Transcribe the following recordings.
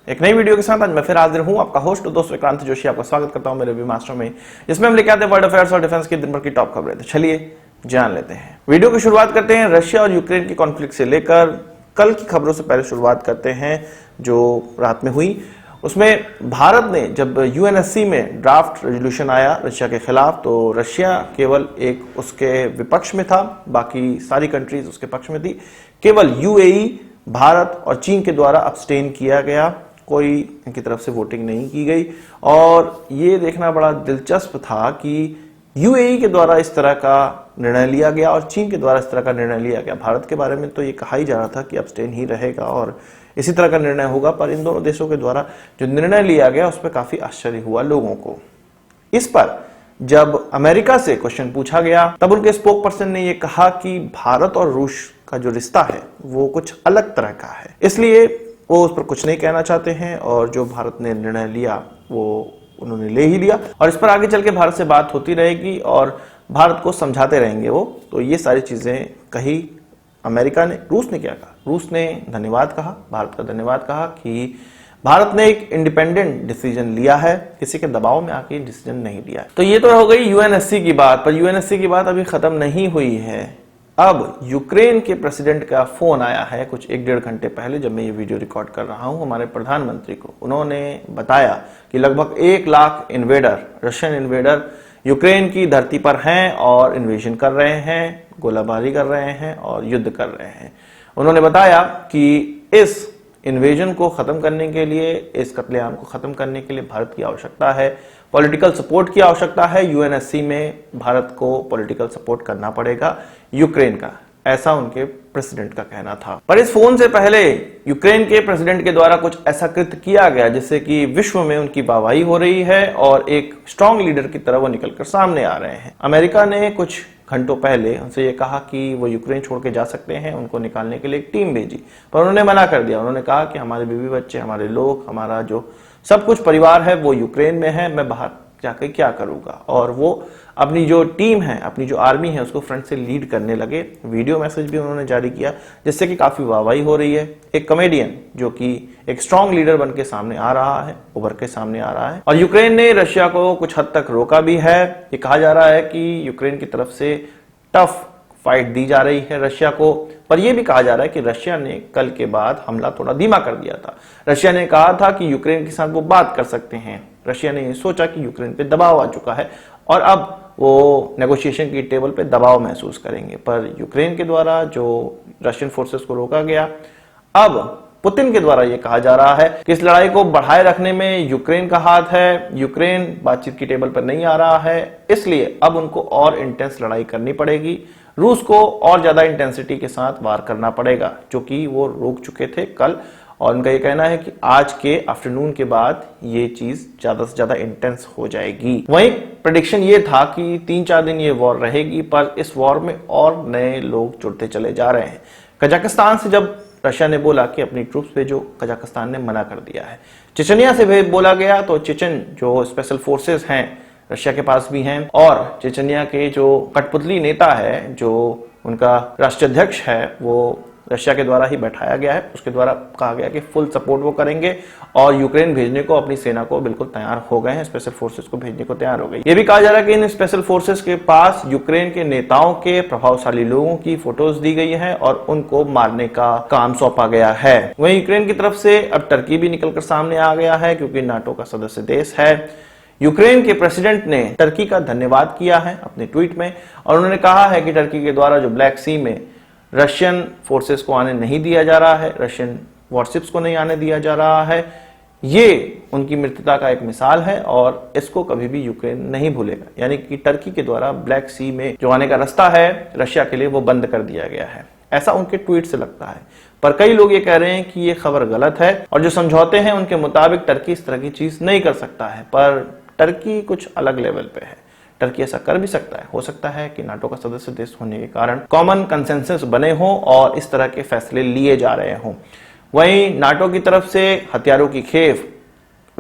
एक नई वीडियो के साथ आज मैं फिर हाजिर हूं, आपका होस्ट दोस्त विक्रांत जोशी। आपका स्वागत करता हूं मेरे वी मास्टर में, जिसमें हम लेके आते हैं वर्ल्ड अफेयर्स और डिफेंस की दिन भर की टॉप खबरें। तो चलिए जान लेते हैं। वीडियो की शुरुआत करते हैं रशिया और यूक्रेन की कॉन्फ्लिक्ट से लेकर कल की खबरों से पहले शुरुआत करते हैं जो रात में हुई। उसमें भारत ने जब यूएनएससी में ड्राफ्ट रेजोल्यूशन आया रशिया के खिलाफ, तो रशिया केवल एक उसके विपक्ष में था, बाकी सारी कंट्रीज उसके पक्ष में थी। केवल यूएई, भारत और चीन के द्वारा अब्सटेन किया गया, कोई इनकी तरफ से वोटिंग नहीं की गई। और ये देखना बड़ा दिलचस्प था कि यूएई के द्वारा इस तरह का निर्णय लिया गया और चीन के द्वारा इस तरह का निर्णय लिया गया। भारत के बारे में तो ये कहा ही जा रहा था कि अब्सटेन ही रहेगा और इसी तरह का निर्णय होगा, पर इन दोनों देशों के द्वारा जो निर्णय लिया गया उस पर काफी आश्चर्य हुआ लोगों को। इस पर जब अमेरिका से क्वेश्चन पूछा गया तब उनके स्पोक पर्सन ने यह कहा कि भारत और रूस का जो रिश्ता है वो कुछ अलग तरह का है, इसलिए वो उस पर कुछ नहीं कहना चाहते हैं और जो भारत ने निर्णय लिया वो उन्होंने ले ही लिया और इस पर आगे चल के भारत से बात होती रहेगी और भारत को समझाते रहेंगे वो। तो ये सारी चीजें कही अमेरिका ने। रूस ने क्या कहा? रूस ने धन्यवाद कहा, भारत का धन्यवाद कहा कि भारत ने एक इंडिपेंडेंट डिसीजन लिया है, किसी के दबाव में आके डिसीजन नहीं लिया है। तो ये तो हो गई यूएनएससी की बात, पर यूएनएससी की बात अभी खत्म नहीं हुई है। अब यूक्रेन के प्रेसिडेंट का फोन आया है कुछ 1-1.5 घंटे पहले, जब मैं ये वीडियो रिकॉर्ड कर रहा हूं, हमारे प्रधानमंत्री को। उन्होंने बताया कि लगभग 1 lakh invader, Russian invader Ukraine की धरती पर हैं और इन्वेजन कर रहे हैं, गोलाबारी कर रहे हैं और युद्ध कर रहे हैं। उन्होंने बताया कि इस इन्वेजन को खत्म करने के लिए, इस कत्लेआम को खत्म करने के लिए भारत की आवश्यकता है, पॉलिटिकल सपोर्ट की आवश्यकता है। यूएनएससी में भारत को पॉलिटिकल सपोर्ट करना पड़ेगा यूक्रेन का, ऐसा उनके प्रेसिडेंट का कहना था। पर इस फोन से पहले यूक्रेन के प्रेसिडेंट के द्वारा कुछ ऐसा कृत्य किया गया जिससे कि विश्व में उनकी वाहवाही हो रही है और एक स्ट्रांग लीडर की तरह वो निकलकर सामने आ रहे हैं। अमेरिका ने कुछ घंटों पहले उनसे ये कहा कि वो यूक्रेन छोड़ के जा सकते हैं, उनको निकालने के लिए एक टीम भेजी, पर उन्होंने मना कर दिया। उन्होंने कहा कि हमारे बीवी बच्चे, हमारे लोग, हमारा जो सब कुछ परिवार है वो यूक्रेन में है, मैं बाहर जाकर क्या करूंगा। और वो अपनी जो टीम है, अपनी जो आर्मी है, उसको फ्रंट से लीड करने लगे। वीडियो मैसेज भी उन्होंने जारी किया जिससे कि काफी वाहवाही हो रही है। एक कॉमेडियन जो कि एक स्ट्रांग लीडर बन के सामने आ रहा है, उभर के सामने आ रहा है। और यूक्रेन ने रशिया को कुछ हद तक रोका भी है। ये कहा जा रहा है कि यूक्रेन की तरफ से टफ फाइट दी जा रही है रशिया को, पर यह भी कहा जा रहा है कि रशिया ने कल के बाद हमला थोड़ा धीमा कर दिया था। रशिया ने कहा था कि यूक्रेन के साथ वो बात कर सकते हैं। रशिया ने सोचा कि यूक्रेन पे दबाव आ चुका है और अब वो नेगोशिएशन की टेबल पे दबाव महसूस करेंगे, पर यूक्रेन के द्वारा जो रशियन फोर्सेस को रोका गया। अब पुतिन के द्वारा यह कहा जा रहा है कि इस लड़ाई को बढ़ाए रखने में यूक्रेन का हाथ है, यूक्रेन बातचीत की टेबल पर नहीं आ रहा है, इसलिए अब उनको और इंटेंस लड़ाई करनी पड़ेगी। रूस को और ज्यादा इंटेंसिटी के साथ वार करना पड़ेगा, जो कि वो रोक चुके थे कल। और उनका ये कहना है कि आज के आफ्टरनून के बाद ये चीज ज्यादा से ज्यादा इंटेंस हो जाएगी। वहीं प्रेडिक्शन ये था कि 3-4 दिन ये वॉर रहेगी, पर इस वॉर में और नए लोग जुड़ते चले जा रहे हैं। कजाकिस्तान से जब रशिया ने बोला कि अपनी ट्रूप्स भेजो, कजाकिस्तान ने मना कर दिया है। चेचनिया से बोला गया तो चेचन जो स्पेशल फोर्सेस हैं रशिया के पास भी हैं, और चेचनिया के जो कठपुतली नेता है, जो उनका राष्ट्रीय अध्यक्ष है, वो रशिया के द्वारा ही बैठाया गया है। उसके द्वारा कहा गया कि फुल सपोर्ट वो करेंगे और यूक्रेन भेजने को, अपनी सेना को बिल्कुल तैयार हो गए हैं, स्पेशल फोर्सेस को भेजने को तैयार हो गई। ये भी कहा जा रहा है कि इन स्पेशल फोर्सेस के पास यूक्रेन के नेताओं के, प्रभावशाली लोगों की फोटोज दी गई है और उनको मारने का काम सौंपा गया है। वहीं यूक्रेन की तरफ से अब टर्की भी निकलकर सामने आ गया है, क्योंकि नाटो का सदस्य देश है। यूक्रेन के प्रेसिडेंट ने टर्की का धन्यवाद किया है अपने ट्वीट में और उन्होंने कहा है कि टर्की के द्वारा जो ब्लैक सी में रशियन फोर्सेस को आने नहीं दिया जा रहा है, रशियन वॉरशिप्स को नहीं आने दिया जा रहा है, ये उनकी मित्रता का एक मिसाल है और इसको कभी भी यूक्रेन नहीं भूलेगा। यानी कि टर्की के द्वारा ब्लैक सी में जो आने का रास्ता है रशिया के लिए, वो बंद कर दिया गया है, ऐसा उनके ट्वीट से लगता है। पर कई लोग ये कह रहे हैं कि ये खबर गलत है और जो समझौते हैं उनके मुताबिक टर्की इस तरह की चीज नहीं कर सकता है। पर टर्की कुछ अलग लेवल पे है, टर्की ऐसा कर भी सकता है। हो सकता है कि नाटो का सदस्य देश होने के कारण कॉमन कंसेंसस बने हों और इस तरह के फैसले लिए जा रहे हों। वहीं नाटो की तरफ से हथियारों की खेप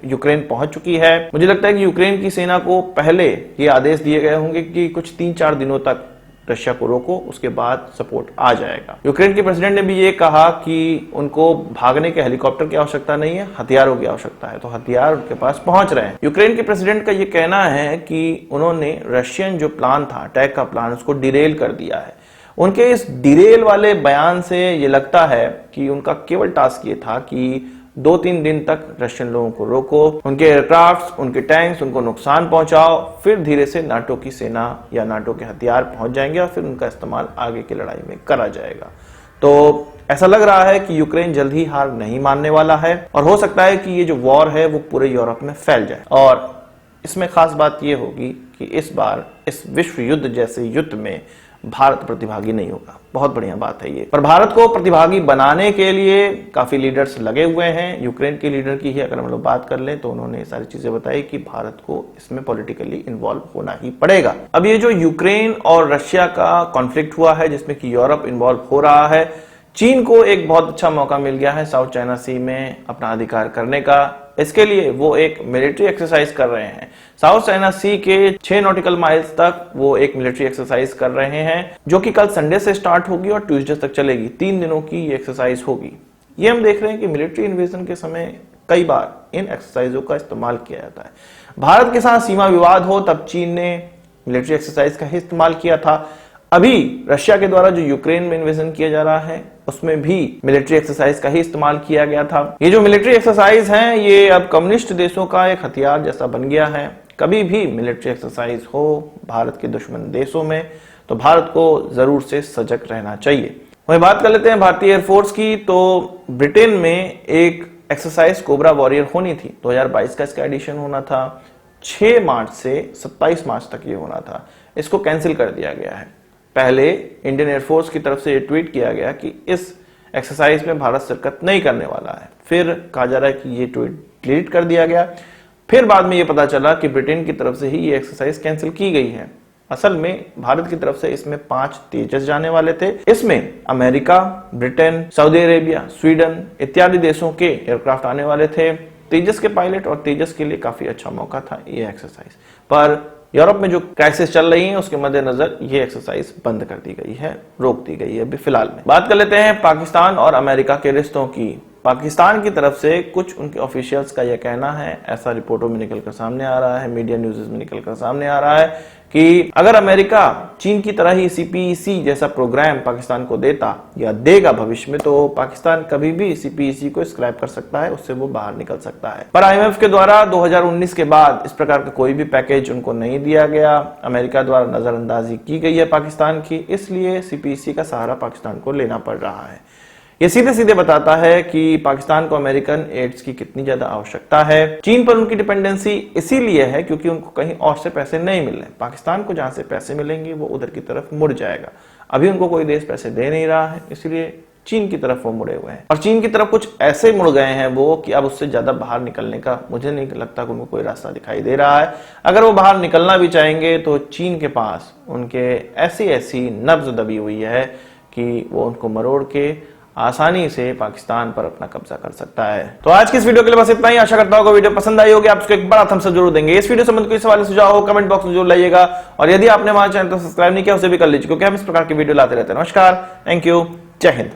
यूक्रेन पहुंच चुकी है। मुझे लगता है कि यूक्रेन की सेना को पहले ये आदेश दिए गए होंगे कि कुछ 3-4 दिनों तक रशिया को रोको, उसके बाद सपोर्ट आ जाएगा। यूक्रेन के प्रेसिडेंट ने भी ये कहा कि उनको भागने के हेलीकॉप्टर की आवश्यकता नहीं है, हथियारों की आवश्यकता है, तो हथियार उनके पास पहुंच रहे हैं। यूक्रेन के प्रेसिडेंट का ये कहना है कि उन्होंने रशियन जो प्लान था, अटैक का प्लान, उसको डिरेल कर दिया है। उनके इस डिरेल वाले बयान से ये लगता है कि उनका केवल टास्क ये था कि 2-3 दिन तक रशियन लोगों को रोको, उनके एयरक्राफ्ट, उनके टैंक्स, उनको नुकसान पहुंचाओ, फिर धीरे से नाटो की सेना या नाटो के हथियार पहुंच जाएंगे और फिर उनका इस्तेमाल आगे की लड़ाई में करा जाएगा। तो ऐसा लग रहा है कि यूक्रेन जल्द ही हार नहीं मानने वाला है और हो सकता है कि ये जो वॉर है वो पूरे यूरोप में फैल जाए। और इसमें खास बात ये होगी कि इस बार इस विश्व युद्ध जैसे युद्ध में भारत प्रतिभागी नहीं होगा। बहुत बढ़िया बात है ये। पर भारत को प्रतिभागी बनाने के लिए काफी लीडर्स लगे हुए हैं। यूक्रेन के लीडर की ही अगर हम लोग बात कर लें तो उन्होंने सारी चीजें बताई कि भारत को इसमें पॉलिटिकली इन्वॉल्व होना ही पड़ेगा। अब ये जो यूक्रेन और रशिया का कॉन्फ्लिक्ट हुआ है जिसमें कि यूरोप इन्वॉल्व हो रहा है, चीन को एक बहुत अच्छा मौका मिल गया है साउथ चाइना सी में अपना अधिकार करने का। इसके लिए वो एक मिलिट्री एक्सरसाइज कर रहे हैं। साउथ चाइना सी के 6 नॉटिकल माइल्स तक वो एक मिलिट्री एक्सरसाइज कर रहे हैं, जो कि कल संडे से स्टार्ट होगी और ट्यूसडे तक चलेगी। 3 दिनों की ये एक्सरसाइज होगी। ये हम देख रहे हैं कि मिलिट्री इन्वेजन के समय कई बार इन एक्सरसाइजों का इस्तेमाल किया जाता है। भारत के साथ सीमा विवाद हो तब चीन ने मिलिट्री एक्सरसाइज का ही इस्तेमाल किया था। अभी रशिया के द्वारा जो यूक्रेन में इन्वेजन किया जा रहा है उसमें भी मिलिट्री एक्सरसाइज का ही इस्तेमाल किया गया था। ये जो मिलिट्री एक्सरसाइज हैं ये अब कम्युनिस्ट देशों का एक हथियार जैसा बन गया है। कभी भी मिलिट्री एक्सरसाइज हो भारत के दुश्मन देशों में तो भारत को जरूर से सजग रहना चाहिए। वही बात कर लेते हैं भारतीय एयरफोर्स की। तो ब्रिटेन में एक एक्सरसाइज कोबरा वॉरियर होनी थी, 2022 का इसका एडिशन होना था। 6 मार्च से 27 मार्च तक ये होना था, इसको कैंसिल कर दिया गया है। पहले इंडियन एयरफोर्स की तरफ से ये ट्वीट किया गया कि इस एक्सरसाइज में भारत शिरकत नहीं करने वाला है। फिर कहा जा रहा है कि ये ट्वीट डिलीट कर दिया गया। फिर बाद में ये पता चला कि ब्रिटेन की तरफ से ही ये एक्सरसाइज कैंसिल की गई है। असल में भारत की तरफ से इसमें 5 तेजस जाने वाले थे। इसमें America, Britain, Saudi Arabia, Sweden इत्यादि देशों के एयरक्राफ्ट आने वाले थे। तेजस के पायलट और तेजस के लिए काफी अच्छा मौका था ये एक्सरसाइज। पर यूरोप में जो क्राइसिस चल रही है उसके मद्देनजर ये एक्सरसाइज बंद कर दी गई है, रोक दी गई है अभी फिलहाल में। बात कर लेते हैं पाकिस्तान और अमेरिका के रिश्तों की। पाकिस्तान की तरफ से कुछ उनके ऑफिशियल्स का यह कहना है, ऐसा रिपोर्टों में निकलकर सामने आ रहा है, मीडिया न्यूज़ में निकलकर सामने आ रहा है कि अगर अमेरिका चीन की तरह ही सीपीईसी जैसा प्रोग्राम पाकिस्तान को देता या देगा भविष्य में, तो पाकिस्तान कभी भी सीपीईसी को स्क्रैप कर सकता है, उससे वो बाहर निकल सकता है। पर आईएमएफ के द्वारा 2019 के बाद इस प्रकार का कोई भी पैकेज उनको नहीं दिया गया। अमेरिका द्वारा नजरअंदाजी की गई है पाकिस्तान की, इसलिए सीपीईसी का सहारा पाकिस्तान को लेना पड़ रहा है। ये सीधे सीधे बताता है कि पाकिस्तान को अमेरिकन एड्स की कितनी ज्यादा आवश्यकता है। चीन पर उनकी डिपेंडेंसी इसीलिए है क्योंकि उनको कहीं और से पैसे नहीं मिल रहे। पाकिस्तान को जहां से पैसे मिलेंगे वो उधर की तरफ मुड़ जाएगा। अभी उनको कोई देश पैसे दे नहीं रहा है, इसलिए चीन की तरफ वो मुड़े हुए हैं। और चीन की तरफ कुछ ऐसे मुड़ गए हैं वो कि अब उससे ज्यादा बाहर निकलने का मुझे नहीं लगता कि उनको कोई रास्ता दिखाई दे रहा है। अगर वो बाहर निकलना भी चाहेंगे तो चीन के पास उनके ऐसी नब्ज दबी हुई है कि वो उनको मरोड़ के आसानी से पाकिस्तान पर अपना कब्जा कर सकता है। तो आज की इस वीडियो के लिए बस इतना ही। आशा करता हूं वीडियो पसंद आई होगी। आप उसको एक बड़ा थम्स अप जरूर देंगे। इस वीडियो संबंधित कोई सवाल सुझाव हो कमेंट बॉक्स में जरूर लाइएगा। और यदि आपने हमारे चैनल को सब्सक्राइब नहीं किया उसे भी कर लीजिए, क्योंकि हम इस प्रकार की वीडियो लाते रहते हैं। नमस्कार, थैंक यू, जय हिंद।